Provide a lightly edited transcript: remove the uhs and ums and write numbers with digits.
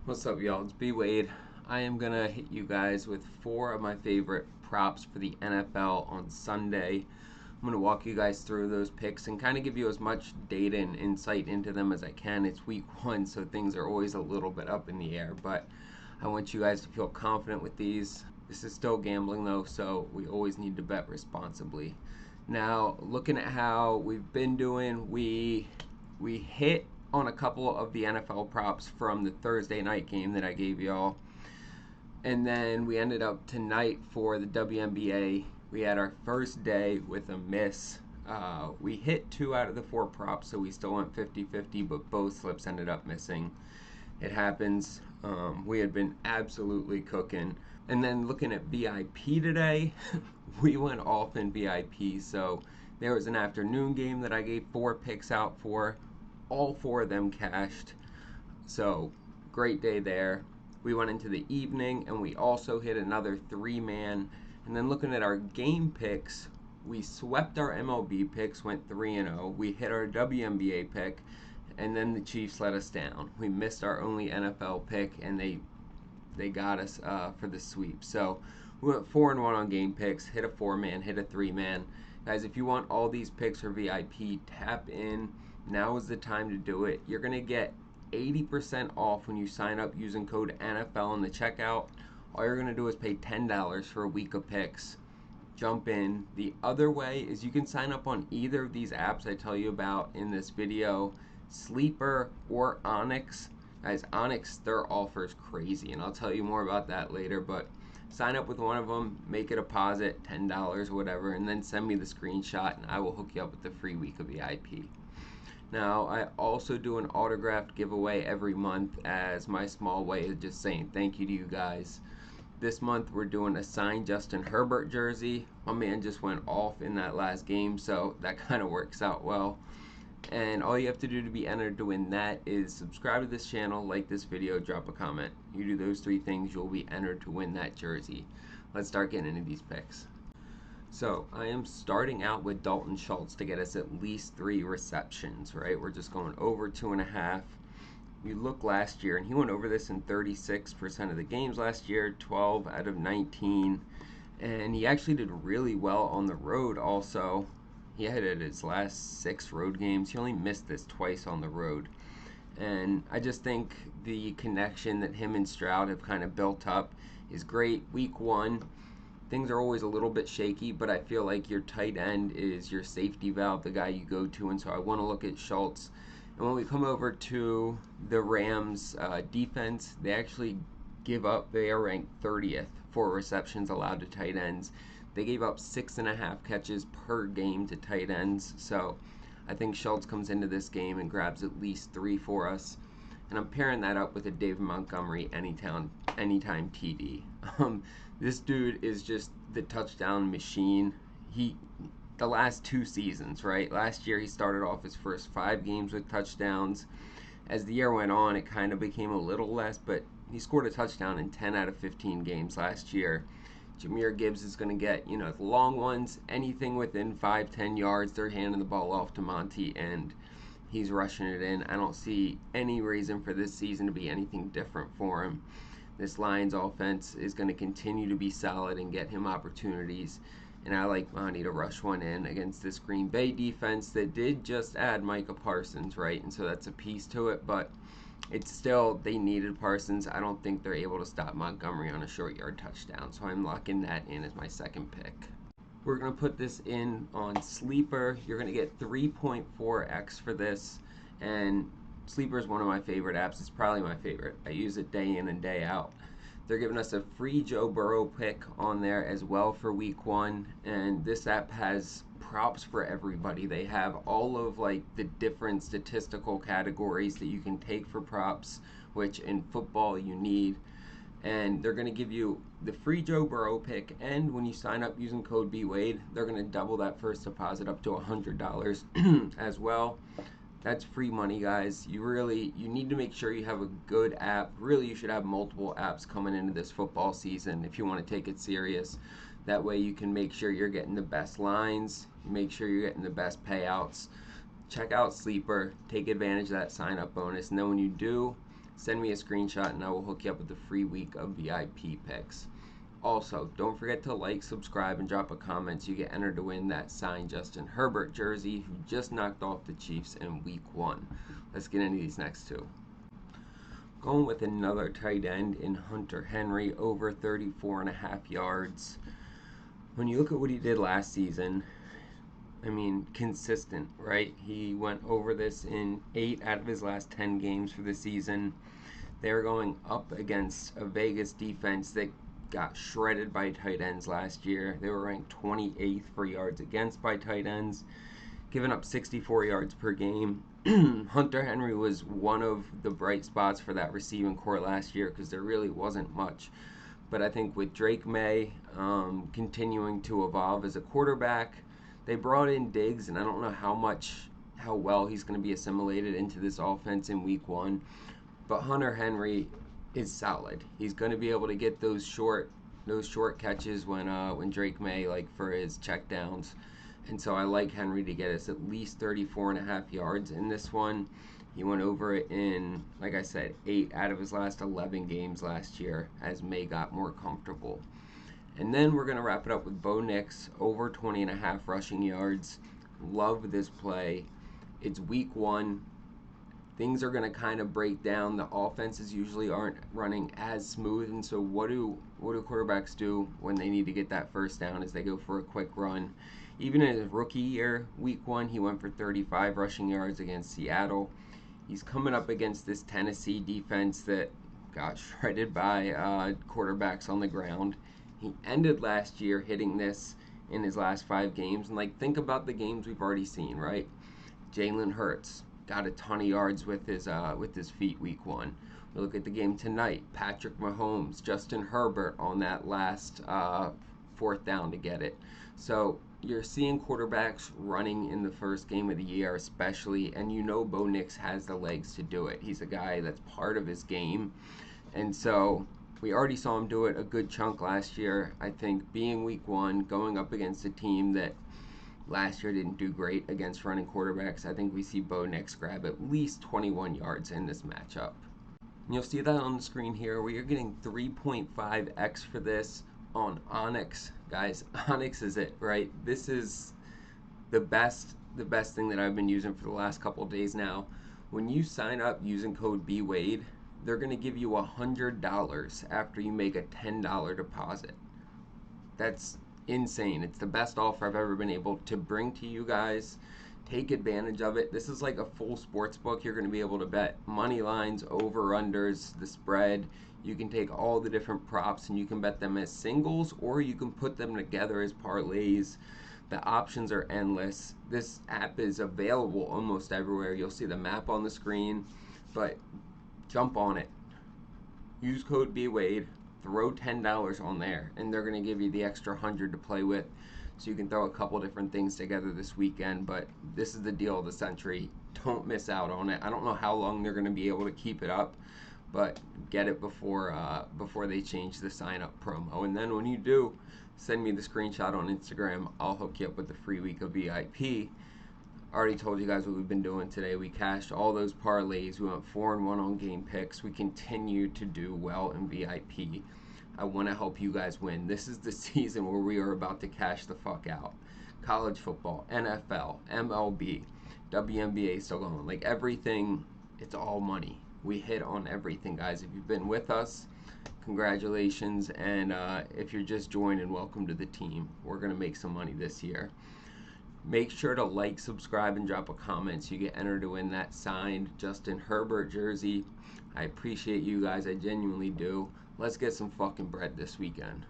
What's up, y'all? It's BWADE. I am going to hit you guys with 4 of my favorite props for the NFL on Sunday. I'm going to walk you guys through those picks and kind of give you as much data and insight into them as I can. It's week 1, so things are always a little bit up in the air, but I want you guys to feel confident with these. This is still gambling though, so we always need to bet responsibly. Now, looking at how we've been doing, we hit on a couple of the NFL props from the Thursday night game that I gave y'all. And then we ended up tonight for the WNBA. We had our first day with a miss. We hit 2 out of the 4 props, so we still went 50-50, but both slips ended up missing. It happens. We had been absolutely cooking. And then looking at VIP today, we went off in VIP. So there was an afternoon game that I gave 4 picks out for. All 4 of them cashed. So great day there. We went into the evening and we also hit another 3-man. And then looking at our game picks, we swept our MLB picks, went 3-0. We hit our WNBA pick, and then the Chiefs let us down. We missed our only NFL pick, and they got us for the sweep. So we went 4-1 on game picks, hit a 4-man, hit a 3-man. Guys, if you want all these picks for VIP, tap in. Now is the time to do it. You're going to get 80% off when you sign up using code NFL in the checkout. All you're going to do is pay $10 for a week of picks. Jump in. The other way is you can sign up on either of these apps I tell you about in this video, Sleeper or Onyx. Guys, Onyx, their offer is crazy, and I'll tell you more about that later, but sign up with one of them, make a deposit, $10 or whatever, and then send me the screenshot, and I will hook you up with the free week of VIP. Now, I also do an autographed giveaway every month as my small way of just saying thank you to you guys. This month, we're doing a signed Justin Herbert jersey. My man just went off in that last game, so that kind of works out well. And all you have to do to be entered to win that is subscribe to this channel, like this video, drop a comment. You do those 3 things, you'll be entered to win that jersey. Let's start getting into these picks. So I am starting out with Dalton Schultz to get us at least 3 receptions, right? We're just going over 2.5. You look last year, and he went over this in 36% of the games last year, 12 out of 19. And he actually did really well on the road also. He had it his last 6 road games. He only missed this twice on the road. And I just think the connection that him and Stroud have kind of built up is great. Week 1. Things are always a little bit shaky, but I feel like your tight end is your safety valve, the guy you go to, and so I want to look at Schultz. And when we come over to the Rams defense, they actually give up, they are ranked 30th for receptions allowed to tight ends. They gave up 6.5 catches per game to tight ends, so I think Schultz comes into this game and grabs at least 3 for us. And I'm pairing that up with a David Montgomery anytime TD. This dude is just the touchdown machine. The last 2 seasons, right? Last year he started off his first 5 games with touchdowns. As the year went on, it kind of became a little less, but he scored a touchdown in 10 out of 15 games last year. Jahmyr Gibbs is going to get, the long ones, anything within 5-10 yards, they're handing the ball off to Monty, and he's rushing it in. I don't see any reason for this season to be anything different for him. This Lions offense is going to continue to be solid and get him opportunities. And I like Monty to rush one in against this Green Bay defense that did just add Micah Parsons, right? And so that's a piece to it, but it's still, they needed Parsons. I don't think they're able to stop Montgomery on a short yard touchdown. So I'm locking that in as my second pick. We're going to put this in on Sleeper. You're going to get 3.4x for this. And Sleeper is one of my favorite apps. It's probably my favorite. I use it day in and day out. They're giving us a free Joe Burrow pick on there as well for week 1. And this app has props for everybody. They have all of the different statistical categories that you can take for props, which in football you need. And they're going to give you the free Joe Burrow pick, and when you sign up using code BWADE, they're going to double that first deposit up to $100 as well. That's free money, guys. You need to make sure you have a good app. Really, you should have multiple apps coming into this football season if you want to take it serious. That way you can make sure you're getting the best lines, make sure you're getting the best payouts. Check out Sleeper, take advantage of that sign-up bonus, and then when you do, Send me a screenshot and I will hook you up with a free week of VIP picks. Also, don't forget to like, subscribe, and drop a comment so you get entered to win that signed Justin Herbert jersey who just knocked off the Chiefs in week 1. Let's get into these next two. Going with another tight end in Hunter Henry, over 34.5 yards. When you look at what he did last season, I mean, consistent, right? He went over this in 8 out of his last 10 games for the season. They're going up against a Vegas defense that got shredded by tight ends last year. They were ranked 28th for yards against by tight ends, giving up 64 yards per game. Hunter Henry was one of the bright spots for that receiving core last year because there really wasn't much. But I think with Drake May continuing to evolve as a quarterback, they brought in Diggs, and I don't know how well he's going to be assimilated into this offense in week 1. But Hunter Henry is solid. He's going to be able to get those short catches when Drake May, like for his checkdowns. And so I like Henry to get us at least 34.5 yards in this one. He went over it in, like I said, 8 out of his last 11 games last year as May got more comfortable. And then we're going to wrap it up with Bo Nix, over 20.5 rushing yards. Love this play. It's week 1. Things are going to kind of break down. The offenses usually aren't running as smooth, and so what do quarterbacks do when they need to get that first down? Is they go for a quick run. Even in his rookie year, week 1, he went for 35 rushing yards against Seattle. He's coming up against this Tennessee defense that got shredded by quarterbacks on the ground. He ended last year hitting this in his last 5 games, and think about the games we've already seen, right? Jalen Hurts got a ton of yards with his feet week 1. We look at the game tonight. Patrick Mahomes, Justin Herbert on that last 4th down to get it. So you're seeing quarterbacks running in the first game of the year especially, and Bo Nix has the legs to do it. He's a guy that's part of his game. And so we already saw him do it a good chunk last year. I think being week 1, going up against a team that last year didn't do great against running quarterbacks, I think we see Bo Nix grab at least 21 yards in this matchup. And you'll see that on the screen here. We are getting 3.5x for this on Onyx. Guys, Onyx is it, right? This is the best thing that I've been using for the last couple of days now. When you sign up using code BWADE, they're going to give you $100 after you make a $10 deposit. That's insane. It's the best offer I've ever been able to bring to you guys. Take advantage of it. This is like a full sports book. You're going to be able to bet money lines, over-unders, the spread. You can take all the different props and you can bet them as singles, or you can put them together as parlays. The options are endless. This app is available almost everywhere. You'll see the map on the screen, but jump on it. Use code BWADE. Throw $10 on there, and they're going to give you the extra 100 to play with, so you can throw a couple different things together this weekend. But this is the deal of the century. Don't miss out on it. I don't know how long they're going to be able to keep it up, but get it before they change the sign-up promo. And then when you do, send me the screenshot on Instagram. I'll hook you up with the free week of VIP. Already told you guys what we've been doing today. We cashed all those parlays. We went 4-1 on game picks. We continue to do well in VIP. I want to help you guys win. This is the season where we are about to cash the fuck out. College football, NFL, MLB, WNBA still going. Everything, it's all money. We hit on everything, guys. If you've been with us, congratulations. And if you're just joining, welcome to the team. We're going to make some money this year. Make sure to like, subscribe, and drop a comment so you get entered to win that signed Justin Herbert jersey. I appreciate you guys. I genuinely do. Let's get some fucking bread this weekend.